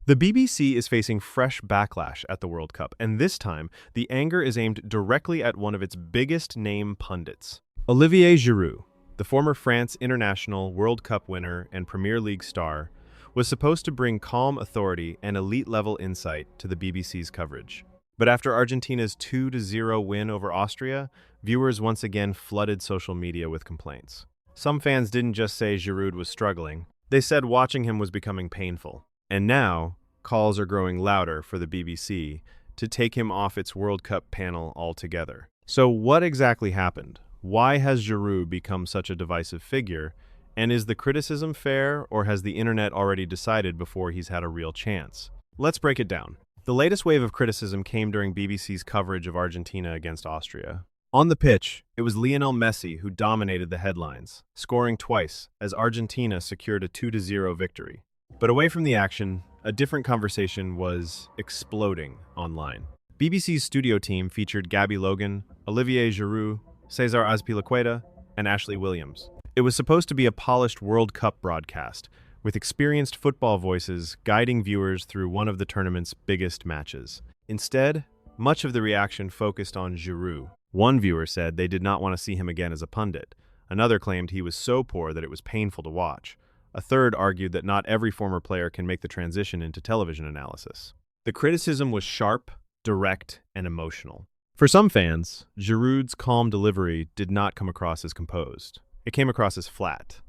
The BBC is facing fresh backlash at the World Cup, and this time, the anger is aimed directly at one of its biggest name pundits. Olivier Giroud, the former France international World Cup winner and Premier League star, was supposed to bring calm authority and elite-level insight to the BBC's coverage. But after Argentina's 2-0 win over Austria, viewers once again flooded social media with complaints. Some fans didn't just say Giroud was struggling, they said watching him was becoming painful. And now, calls are growing louder for the BBC to take him off its World Cup panel altogether. So what exactly happened? Why has Giroud become such a divisive figure? And is the criticism fair, or has the internet already decided before he's had a real chance? Let's break it down. The latest wave of criticism came during BBC's coverage of Argentina against Austria. On the pitch, it was Lionel Messi who dominated the headlines, scoring twice as Argentina secured a 2-0 victory. But away from the action, a different conversation was exploding online. BBC's studio team featured Gabby Logan, Olivier Giroud, Cesar Azpilicueta, and Ashley Williams. It was supposed to be a polished World Cup broadcast, with experienced football voices guiding viewers through one of the tournament's biggest matches. Instead, much of the reaction focused on Giroud. One viewer said they did not want to see him again as a pundit. Another claimed he was so poor that it was painful to watch. A third argued that not every former player can make the transition into television analysis. The criticism was sharp, direct, and emotional. For some fans, Giroud's calm delivery did not come across as composed. It came across as flat.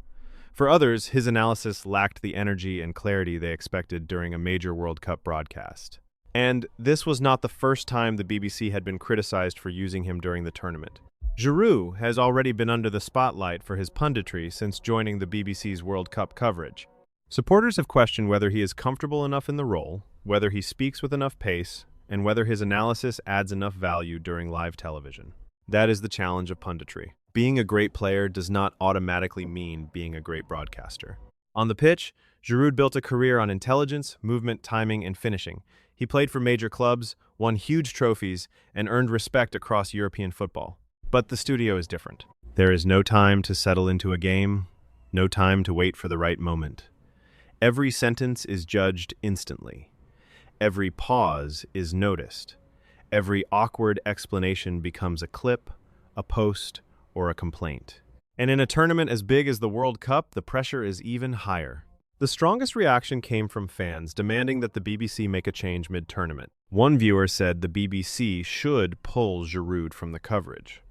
For others, his analysis lacked the energy and clarity they expected during a major World Cup broadcast. And this was not the first time the BBC had been criticized for using him during the tournament. Giroud has already been under the spotlight for his punditry since joining the BBC's World Cup coverage. Supporters have questioned whether he is comfortable enough in the role, whether he speaks with enough pace, and whether his analysis adds enough value during live television. That is the challenge of punditry. Being a great player does not automatically mean being a great broadcaster. On the pitch, Giroud built a career on intelligence, movement, timing, and finishing. He played for major clubs, won huge trophies, and earned respect across European football. But the studio is different. There is no time to settle into a game, no time to wait for the right moment. Every sentence is judged instantly. Every pause is noticed. Every awkward explanation becomes a clip, a post, or a complaint. And in a tournament as big as the World Cup, the pressure is even higher. The strongest reaction came from fans demanding that the BBC make a change mid-tournament. One viewer said the BBC should pull Giroud from the coverage.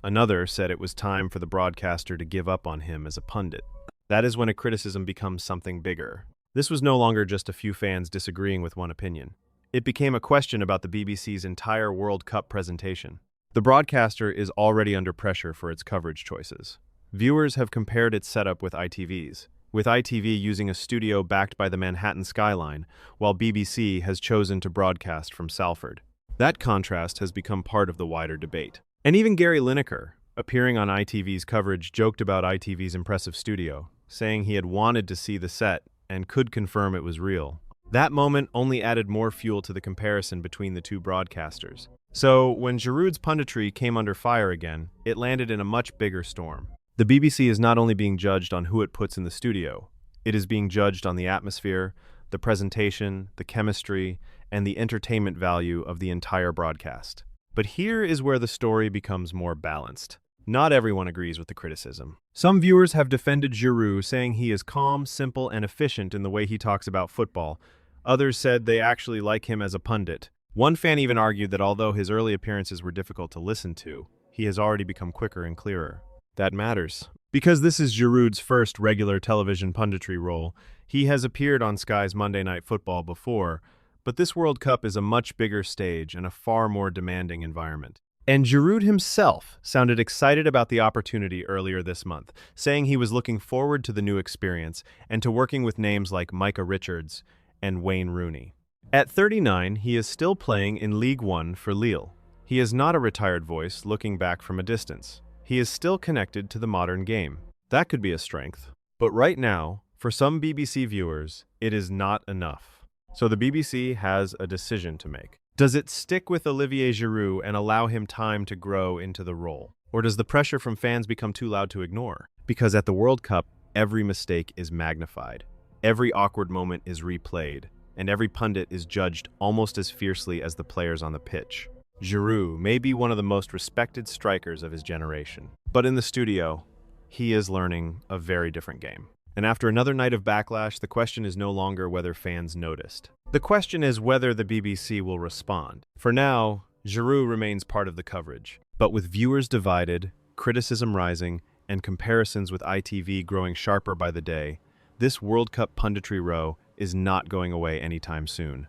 Another said it was time for the broadcaster to give up on him as a pundit. That is when a criticism becomes something bigger. This was no longer just a few fans disagreeing with one opinion. It became a question about the BBC's entire World Cup presentation. The broadcaster is already under pressure for its coverage choices. Viewers have compared its setup with ITV's, with ITV using a studio backed by the Manhattan skyline, while BBC has chosen to broadcast from Salford. That contrast has become part of the wider debate. And even Gary Lineker, appearing on ITV's coverage, joked about ITV's impressive studio, saying he had wanted to see the set and could confirm it was real. That moment only added more fuel to the comparison between the two broadcasters. So, when Giroud's punditry came under fire again, it landed in a much bigger storm. The BBC is not only being judged on who it puts in the studio, it is being judged on the atmosphere, the presentation, the chemistry, and the entertainment value of the entire broadcast. But here is where the story becomes more balanced. Not everyone agrees with the criticism. Some viewers have defended Giroud, saying he is calm, simple, and efficient in the way he talks about football. Others said they actually like him as a pundit. One fan even argued that although his early appearances were difficult to listen to, he has already become quicker and clearer. That matters. Because this is Giroud's first regular television punditry role, he has appeared on Sky's Monday Night Football before, but this World Cup is a much bigger stage and a far more demanding environment. And Giroud himself sounded excited about the opportunity earlier this month, saying he was looking forward to the new experience and to working with names like Micah Richards and Wayne Rooney. At 39, he is still playing in Ligue 1 for Lille. He is not a retired voice looking back from a distance. He is still connected to the modern game. That could be a strength. But right now, for some BBC viewers, it is not enough. So the BBC has a decision to make. Does it stick with Olivier Giroud and allow him time to grow into the role? Or does the pressure from fans become too loud to ignore? Because at the World Cup, every mistake is magnified. Every awkward moment is replayed. and every pundit is judged almost as fiercely as the players on the pitch. Giroud may be one of the most respected strikers of his generation, but in the studio, he is learning a very different game. And after another night of backlash, the question is no longer whether fans noticed. The question is whether the BBC will respond. For now, Giroud remains part of the coverage, but with viewers divided, criticism rising, and comparisons with ITV growing sharper by the day, this World Cup punditry row is not going away anytime soon.